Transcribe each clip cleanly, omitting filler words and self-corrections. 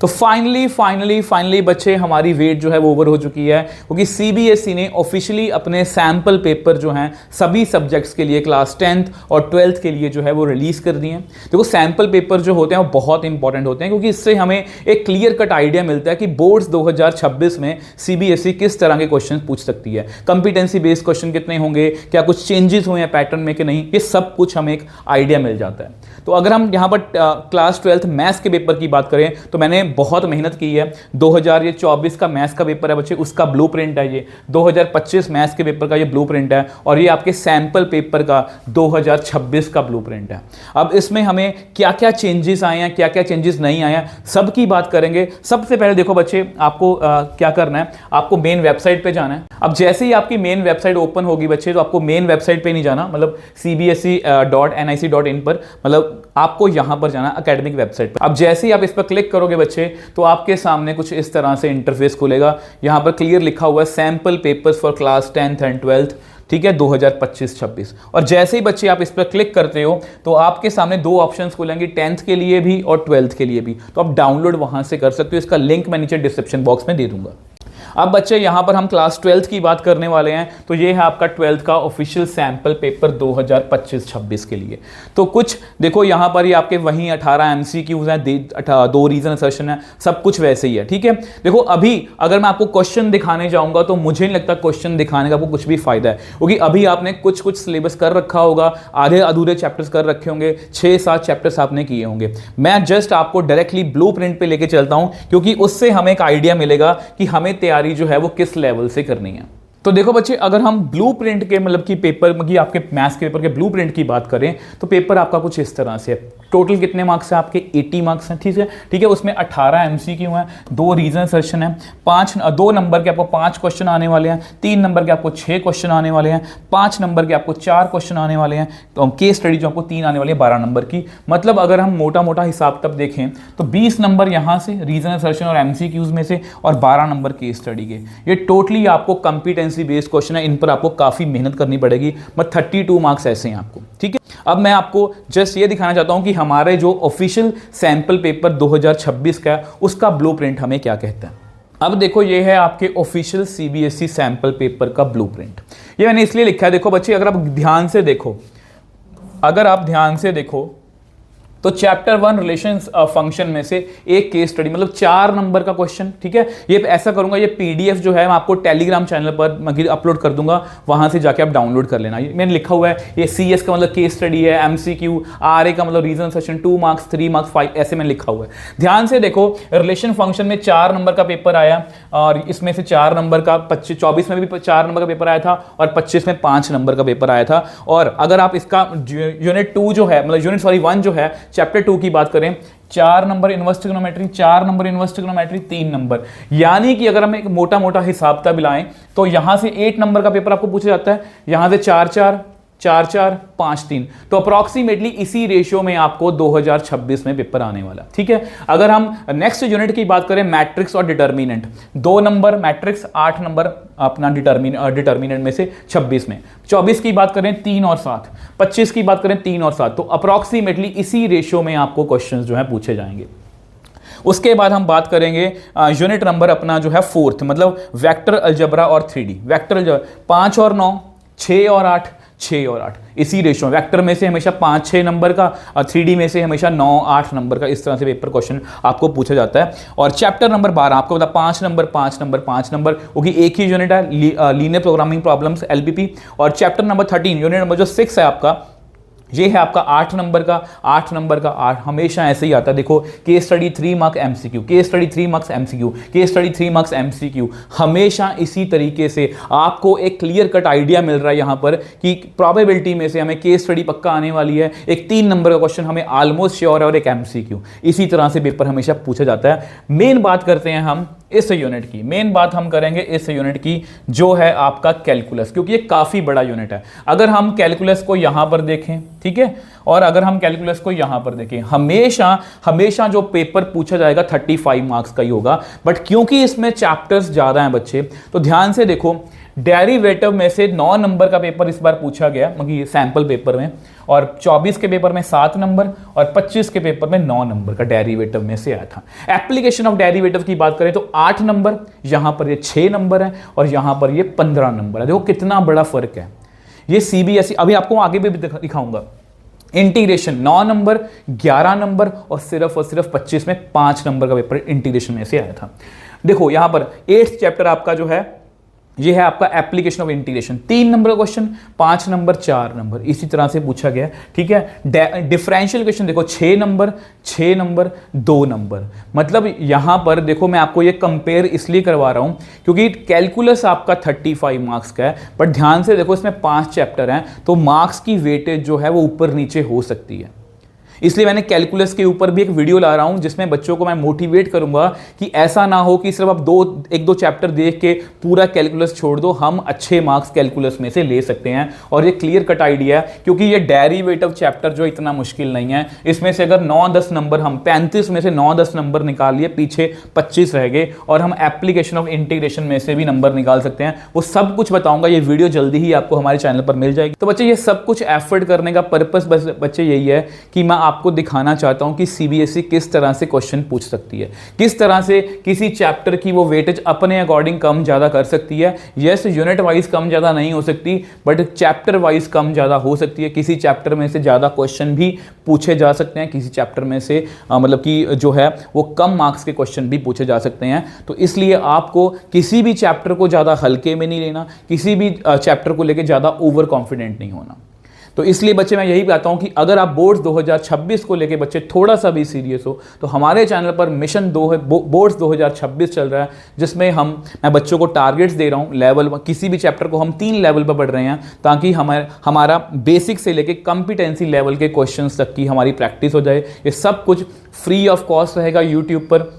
तो फाइनली बच्चे हमारी वेट जो है वो ओवर हो चुकी है, क्योंकि सीबीएसई ने ऑफिशियली अपने सैंपल पेपर जो हैं सभी सब्जेक्ट्स के लिए क्लास 10th और 12th के लिए जो है वो रिलीज कर दिए हैं। देखो सैंपल पेपर जो होते हैं वो बहुत इंपॉर्टेंट होते हैं, क्योंकि इससे हमें एक क्लियर कट आइडिया मिलता है कि बोर्ड्स 2026 में सीबीएसई किस तरह के क्वेश्चन पूछ सकती है, कंपिटेंसी बेस्ड क्वेश्चन कितने होंगे, क्या कुछ चेंजेस हुए हैं पैटर्न में कि नहीं, ये सब कुछ हमें एक आइडिया मिल जाता है। तो अगर हम यहाँ पर क्लास 12th मैथ्स के पेपर की बात करें तो मैंने बहुत मेहनत की है। 2024 का मैथ्स का पेपर है बच्चे, उसका ब्लूप्रिंट है ये। 2025 मैथ्स के पेपर का ये ब्लूप्रिंट है, और ये आपके सैंपल पेपर का 2026 का ब्लूप्रिंट है। अब इसमें हमें क्या क्या चेंजेस आए हैं, क्या क्या चेंजेस नहीं आए हैं, सब की बात करेंगे। सबसे पहले देखो बच्चे, आपको क्या करना है, आपको मेन वेबसाइट पे जाना है। अब जैसे ही आपकी मेन वेबसाइट ओपन होगी बच्चे, तो आपको मेन वेबसाइट पे नहीं जाना, मतलब cbse.nic.in पर, मतलब आपको यहां पर जाना एकेडमिक वेबसाइट पर। अब जैसे ही आप इस पर क्लिक करोगे बच्चे, तो आपके सामने कुछ इस तरह से इंटरफेस खुलेगा। यहां पर क्लियर लिखा हुआ है sample papers for class 10th and 12th, ठीक है, 2025-26। और जैसे ही बच्चे आप इस पर क्लिक करते हो तो आपके सामने दो ऑप्शंस खुलेंगे, 10th के लिए भी और 12th के लिए भी। तो आप डाउनलोड वहां से कर सकते हो, इसका लिंक मैं नीचे डिस्क्रिप्शन बॉक्स में दे दूंगा। अब बच्चे यहाँ पर हम क्लास 12th की बात करने वाले हैं, तो ये है आपका 12th का ऑफिशियल सैंपल पेपर 2025-26 के लिए। तो कुछ देखो यहाँ पर ये आपके वहीं 18 MCQs हैं, 2 रीजन असर्शन है, सब कुछ वैसे ही है, ठीक है। देखो अभी अगर मैं आपको क्वेश्चन दिखाने जाऊंगा तो मुझे नहीं लगता क्वेश्चन दिखाने का आपको कुछ भी फायदा है, क्योंकि अभी आपने कुछ सिलेबस कर रखा होगा, आधे अधूरे चैप्टर्स कर रखे होंगे, 6-7 चैप्टर्स आपने किए होंगे। मैं जस्ट आपको डायरेक्टली ब्लूप्रिंट पे लेके चलता हूं, क्योंकि उससे हमें एक आइडिया मिलेगा कि हमें तैयारी जो है वो किस लेवल से करनी है। तो देखो बच्चे, अगर हम ब्लूप्रिंट के मतलब कि पेपर की आपके मैथ्स के पेपर के ब्लूप्रिंट की बात करें तो पेपर आपका कुछ इस तरह से है। टोटल कितने मार्क्स है आपके? 80 मार्क्स हैं, ठीक है। उसमें 18 MCQ हैं, 2 रीजन सेशन है, 2 नंबर के आपको 5 क्वेश्चन आने वाले हैं, 3 नंबर के आपको 6 क्वेश्चन आने वाले हैं, 5 नंबर के आपको 4 क्वेश्चन आने वाले हैं, तो केस स्टडी जो आपको 3 आने वाली है 12 नंबर की। मतलब अगर हम मोटा मोटा हिसाब तब देखें तो 20 नंबर यहाँ से रीजन सेशन और MCQs में से, और 12 नंबर केस स्टडी के। ये टोटली आपको कंपिटेंसी बेस्ड क्वेश्चन है, इन पर आपको काफी मेहनत करनी पड़ेगी। मतलब 32 मार्क्स ऐसे हैं आपको, ठीक है। अब मैं आपको जस्ट ये दिखाना चाहता हूं कि हमारे जो ऑफिशियल सैंपल पेपर 2026 का है उसका ब्लूप्रिंट हमें क्या कहता है। अब देखो, ये है आपके ऑफिशियल सीबीएसई सैंपल पेपर का ब्लूप्रिंट। ये मैंने इसलिए लिखा है, देखो बच्चे अगर आप ध्यान से देखो तो चैप्टर 1 रिलेशंस फंक्शन में से एक केस स्टडी, मतलब 4 नंबर का क्वेश्चन, ठीक है। ये ऐसा करूंगा, ये पीडीएफ जो है मैं आपको टेलीग्राम चैनल पर अपलोड कर दूंगा, वहां से जाके आप डाउनलोड कर लेना। ये मैंने लिखा हुआ है, ये सीएस का मतलब केस स्टडी है, एमसीक्यू, आरए का मतलब रीजन सेशन 2 मार्क्स, 3 मार्क्स, 5, ऐसे मैंने लिखा हुआ है। ध्यान से देखो, रिलेशन फंक्शन में 4 नंबर का पेपर आया, और इसमें से 4 नंबर का 24 में भी 4 नंबर का पेपर आया था, और 25 में 5 नंबर का पेपर आया था। और अगर आप इसका यूनिट 2 जो है, मतलब 1 जो है, चैप्टर 2 की बात करें, 4 number inverse trigonometry, 4 number inverse trigonometry, 3 number. यानी कि अगर हम एक मोटा मोटा हिसाब तब लाएं तो यहां से 8 नंबर का पेपर आपको पूछा जाता है, यहां से 4-4, 4-4, 5-3, तो अप्रॉक्सीमेटली इसी रेशियो में आपको 2026 में पेपर आने वाला, ठीक है। अगर हम नेक्स्ट यूनिट की बात करें, मैट्रिक्स और डिटर्मिनेंट, 2 नंबर मैट्रिक्स, 8 नंबर अपना डिटर्मिनेंट में से 26 में, 24 की बात करें 3 और 7, 25 की बात करें 3 और 7, तो अप्रॉक्सीमेटली इसी रेशियो में आपको क्वेश्चंस जो है पूछे जाएंगे। उसके बाद हम बात करेंगे यूनिट नंबर अपना जो है 4th, मतलब वेक्टर अलजेब्रा और 3D। वेक्टर अलजेब्रा 5 और 9, 6 और 8, 6 और 8, इसी रेशियो। वेक्टर में से हमेशा 5-6 नंबर का, और 3D में से हमेशा 9-8 नंबर का, इस तरह से पेपर क्वेश्चन आपको पूछा जाता है। और चैप्टर नंबर 12 आपको बता 5 नंबर, 5 नंबर, 5 नंबर, क्योंकि एक ही यूनिट है, लीनियर प्रोग्रामिंग प्रॉब्लम्स, LPP। और चैप्टर नंबर 13, यूनिट नंबर जो 6 है आपका, ये है आपका 8 नंबर का, 8 नंबर का 8, हमेशा ऐसे ही आता है। देखो, case study 3 marks MCQ, case study 3 marks MCQ, case study 3 marks MCQ, हमेशा इसी तरीके से आपको एक क्लियर कट आइडिया मिल रहा है यहाँ पर कि प्रोबेबिलिटी में से हमें केस स्टडी पक्का आने वाली है, एक 3 नंबर का क्वेश्चन हमें ऑलमोस्ट श्योर है, और एक MCQ। इसी तरह से पेपर हमेशा पूछा जाता है। मेन बात करते हैं हम इस यूनिट की, मेन बात हम करेंगे इस यूनिट की, जो है आपका कैलकुलस, क्योंकि ये काफी बड़ा यूनिट है। अगर हम कैलकुलस को यहां पर देखें, ठीक है, और अगर हम कैलकुलस को यहां पर देखें, हमेशा जो पेपर पूछा जाएगा 35 मार्क्स का ही होगा। बट क्योंकि इसमें चैप्टर्स ज्यादा हैं बच्चे, तो ध्यान से देखो, डेरिवेटिव में से 9 नंबर का पेपर इस बार पूछा गया, मतलब सैंपल पेपर में, और 24 के पेपर में 7 नंबर और 25 के पेपर में 9 नंबर का डेरिवेटिव में से आया था। एप्लीकेशन ऑफ डेरिवेटिव की बात करें तो 8 नंबर, यहां पर ये 6 नंबर है और यहां पर ये 15 नंबर है। देखो कितना बड़ा फर्क है। ये सीबीएसई, अभी आपको आगे भी दिखाऊंगा। इंटीग्रेशन 9 नंबर, 11 नंबर और सिर्फ 25 में 5 नंबर का पेपर इंटीग्रेशन में से आया था। देखो यहां पर 8th चैप्टर आपका जो है ये है आपका एप्लीकेशन ऑफ इंटीग्रेशन, 3 नंबर का क्वेश्चन, 5 नंबर, 4 नंबर, इसी तरह से पूछा गया। ठीक है, डिफरेंशियल क्वेश्चन देखो 6 नंबर, 6 नंबर, 2 नंबर। मतलब यहां पर देखो मैं आपको ये कंपेयर इसलिए करवा रहा हूं क्योंकि कैलकुलस आपका 35 मार्क्स का है, बट ध्यान से देखो इसमें 5 चैप्टर हैं, तो मार्क्स की वेटेज जो है वो ऊपर नीचे हो सकती है। इसलिए मैंने कैलकुलस के ऊपर भी एक वीडियो ला रहा हूं जिसमें बच्चों को मैं मोटिवेट करूंगा कि ऐसा ना हो कि सिर्फ आप एक दो चैप्टर देख के पूरा कैलकुलस छोड़ दो। हम अच्छे मार्क्स कैलकुलस में से ले सकते हैं और ये क्लियर कट आइडिया है, क्योंकि ये डेरिवेटिव चैप्टर जो इतना मुश्किल नहीं है। इसमें से अगर 9-10 नंबर, हम 35 में से 9-10 नंबर निकाल लिए, पीछे 25 रह गए, और हम एप्लीकेशन ऑफ इंटीग्रेशन में से भी नंबर निकाल सकते हैं। वो सब कुछ बताऊंगा, ये वीडियो जल्दी ही आपको हमारे चैनल पर मिल जाएगी। तो बच्चे ये सब कुछ एफर्ट करने का पर्पस बच्चे यही है कि मैं आपको दिखाना चाहता हूं कि सीबीएसई किस तरह से क्वेश्चन पूछ सकती है, किस तरह से किसी चैप्टर की वो वेटेज अपने अकॉर्डिंग कम ज्यादा कर सकती है। यस, यूनिट वाइज कम ज्यादा नहीं हो सकती, बट चैप्टर वाइज कम ज्यादा हो सकती है। किसी चैप्टर में से ज्यादा क्वेश्चन भी पूछे जा सकते हैं, किसी चैप्टर में से मतलब कि जो है वो कम मार्क्स के क्वेश्चन भी पूछे जा सकते हैं। तो इसलिए आपको किसी भी चैप्टर को ज्यादा हल्के में नहीं लेना, किसी भी चैप्टर को लेकर ज्यादा ओवर कॉन्फिडेंट नहीं होना। तो इसलिए बच्चे मैं यही कहता हूं कि अगर आप बोर्ड्स 2026 को लेके बच्चे थोड़ा सा भी सीरियस हो तो हमारे चैनल पर मिशन बोर्ड्स 2026 चल रहा है, जिसमें मैं बच्चों को टारगेट्स दे रहा हूं लेवल, किसी भी चैप्टर को हम 3 लेवल पर पढ़ रहे हैं, ताकि हमारा बेसिक से लेके कॉम्पिटेंसी लेवल के क्वेश्चंस तक की हमारी प्रैक्टिस हो जाए। ये सब कुछ फ्री ऑफ कॉस्ट रहेगा यूट्यूब पर।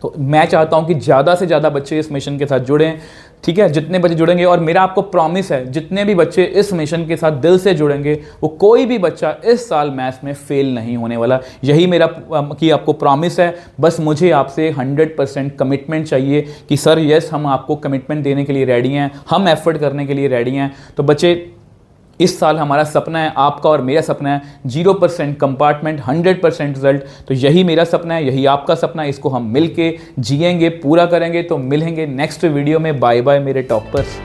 तो मैं चाहता हूं कि ज़्यादा से ज़्यादा बच्चे इस मिशन के साथ जुड़ें। ठीक है, जितने बच्चे जुड़ेंगे, और मेरा आपको प्रॉमिस है, जितने भी बच्चे इस मिशन के साथ दिल से जुड़ेंगे वो कोई भी बच्चा इस साल मैथ्स में फेल नहीं होने वाला। यही मेरा कि आपको प्रॉमिस है। बस मुझे आपसे 100% कमिटमेंट चाहिए कि सर यस, हम आपको कमिटमेंट देने के लिए रेडी हैं, हम एफर्ट करने के लिए रेडी हैं। तो बच्चे इस साल हमारा सपना है, आपका और मेरा सपना है 0% कंपार्टमेंट, 100% रिजल्ट। तो यही मेरा सपना है, यही आपका सपना है, इसको हम मिलके जिएंगे, पूरा करेंगे। तो मिलेंगे नेक्स्ट वीडियो में। बाय बाय मेरे टॉपर्स।